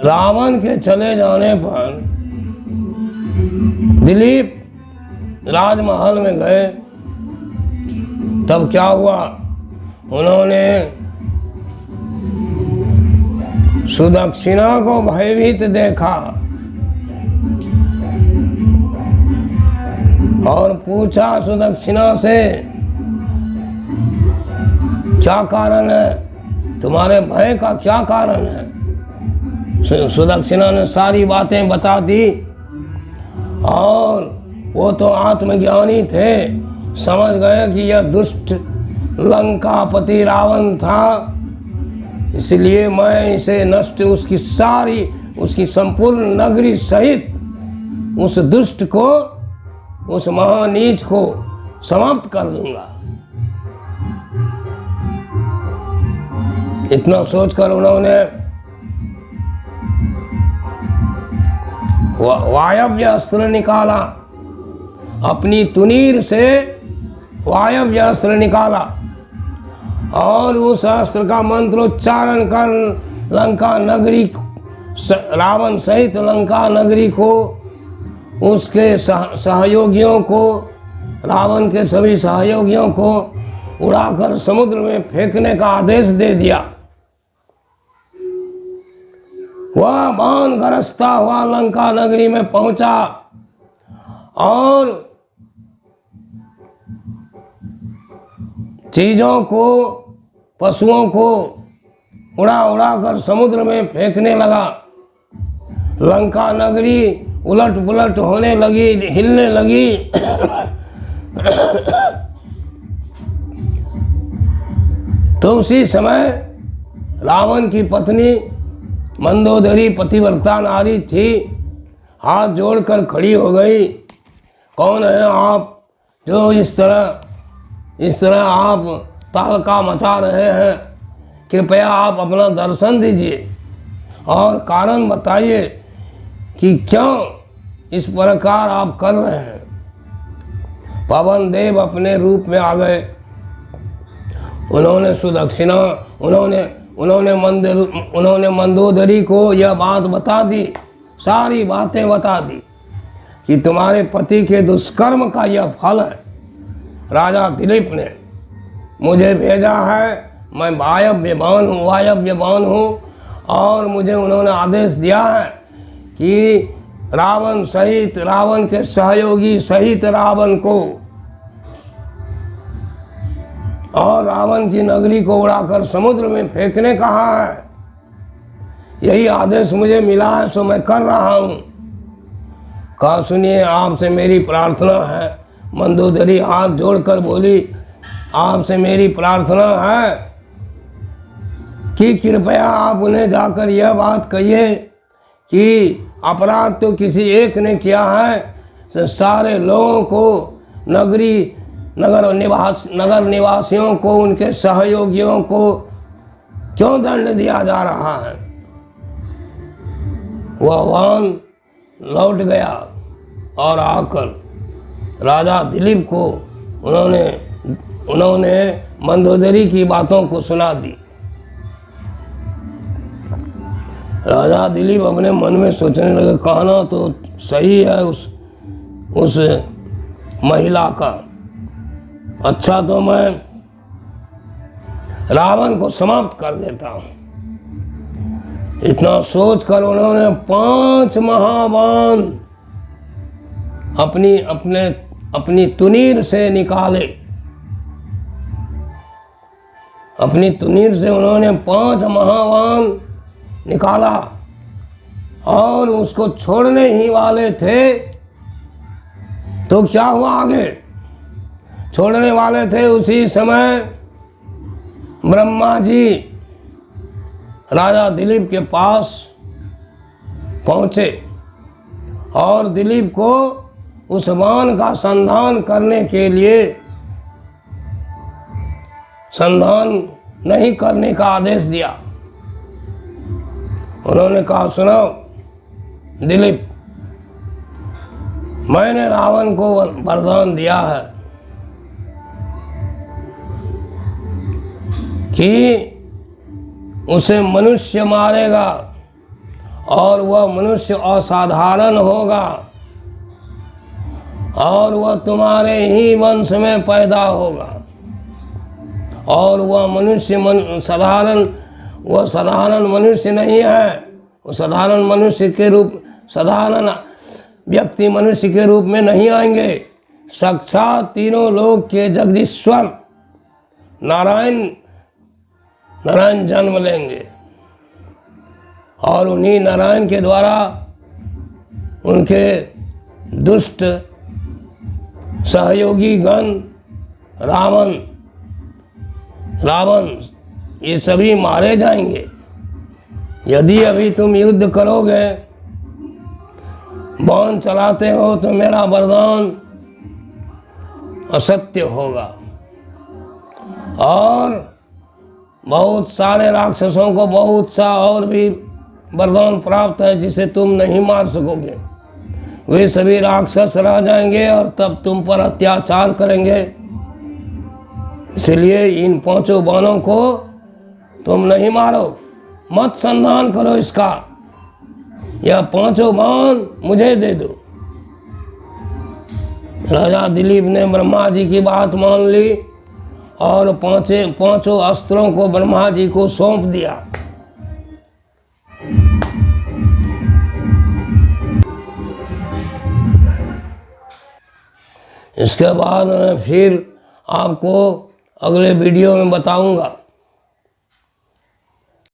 रावण के चले जाने पर दिलीप राजमहल में गए। तब क्या हुआ, उन्होंने सुदक्षिणा को भयभीत देखा और पूछा सुदक्षिणा से, क्या कारण है, तुम्हारे भय का क्या कारण है। सुदक्षिणा ने सारी बातें बता दी और वो तो आत्मज्ञानी थे, समझ गए कि यह दुष्ट लंकापति रावण था, इसलिए मैं इसे नष्ट, उसकी संपूर्ण नगरी सहित उस दुष्ट को, उस महानीच को समाप्त कर दूंगा। इतना सोचकर उन्होंने वायव्य अस्त्र निकाला, अपनी तुनीर से वायव्य अस्त्र निकाला और उस अस्त्र का मंत्रोच्चारण कर लंका नगरी, रावण सहित लंका नगरी को, उसके सहयोगियों को, रावण के सभी सहयोगियों को उड़ाकर समुद्र में फेंकने का आदेश दे दिया। वह बाण गरजता हुआ लंका नगरी में पहुंचा और चीजों को, पशुओं को उड़ा उड़ा कर समुद्र में फेंकने लगा। लंका नगरी उलट पुलट होने लगी, हिलने लगी। तो उसी समय रावण की पत्नी मंदोदरी पतिव्रता नारी थी, हाथ जोड़कर खड़ी हो गई। कौन है आप जो इस तरह आप तहलका मचा रहे हैं, कृपया आप अपना दर्शन दीजिए और कारण बताइए कि क्यों इस प्रकार आप कर रहे हैं। पवन देव अपने रूप में आ गए। उन्होंने सुदक्षिणा, उन्होंने मंदोदरी को यह बात बता दी, सारी बातें बता दी कि तुम्हारे पति के दुष्कर्म का यह फल है। राजा दिलीप ने मुझे भेजा है, मैं वायव्यवान हूँ और मुझे उन्होंने आदेश दिया है कि रावण सहित, रावण के सहयोगी सहित रावण को और रावण की नगरी को उड़ाकर समुद्र में फेंकने कहा है। यही आदेश मुझे मिला है, सो मैं कर रहा हूँ। कहा, सुनिए, आपसे मेरी प्रार्थना है। मंदोदरी हाथ जोड़कर बोली, आपसे मेरी प्रार्थना है कि कृपया आप उन्हें जाकर यह बात कहिए कि अपराध तो किसी एक ने किया है, सारे लोगों को, नगर निवासियों को, उनके सहयोगियों को क्यों दंड दिया जा रहा है। वह वाहन लौट गया और आकर राजा दिलीप को उन्होंने मंदोदरी की बातों को सुना दी। राजा दिलीप अपने मन में सोचने लगे, कहना तो सही है उस महिला का। अच्छा, तो मैं रावण को समाप्त कर देता हूं। इतना सोचकर उन्होंने 5 महाबाण अपनी तुनीर से निकाले। अपनी तुनीर से उन्होंने 5 महाबाण निकाला और उसको छोड़ने ही वाले थे। तो क्या हुआ आगे, छोड़ने वाले थे, उसी समय ब्रह्मा जी राजा दिलीप के पास पहुंचे और दिलीप को उस बाण का संधान करने के लिए, संधान नहीं करने का आदेश दिया। उन्होंने कहा, सुनो दिलीप, मैंने रावण को वरदान दिया है कि उसे मनुष्य मारेगा और वह मनुष्य असाधारण होगा और वह तुम्हारे ही वंश में पैदा होगा। और वह मनुष्य साधारण मनुष्य नहीं है। वो साधारण व्यक्ति मनुष्य के रूप में नहीं आएंगे। साक्षात तीनों लोक के जगदीश्वर नारायण जन्म लेंगे और उन्हीं नारायण के द्वारा उनके दुष्ट सहयोगी गण रावण ये सभी मारे जाएंगे। यदि अभी तुम युद्ध करोगे, बाण चलाते हो, तो मेरा वरदान असत्य होगा। और बहुत सारे राक्षसों को बहुत सा और भी वरदान प्राप्त है जिसे तुम नहीं मार सकोगे। वे सभी राक्षस रह जाएंगे और तब तुम पर अत्याचार करेंगे। इसलिए इन 5 बाणों को तुम नहीं मारो, मत संधान करो इसका। यह 5 बाण मुझे दे दो। राजा दिलीप ने ब्रह्मा जी की बात मान ली और 5 अस्त्रों को ब्रह्मा जी को सौंप दिया। इसके बाद मैं फिर आपको अगले वीडियो में बताऊंगा।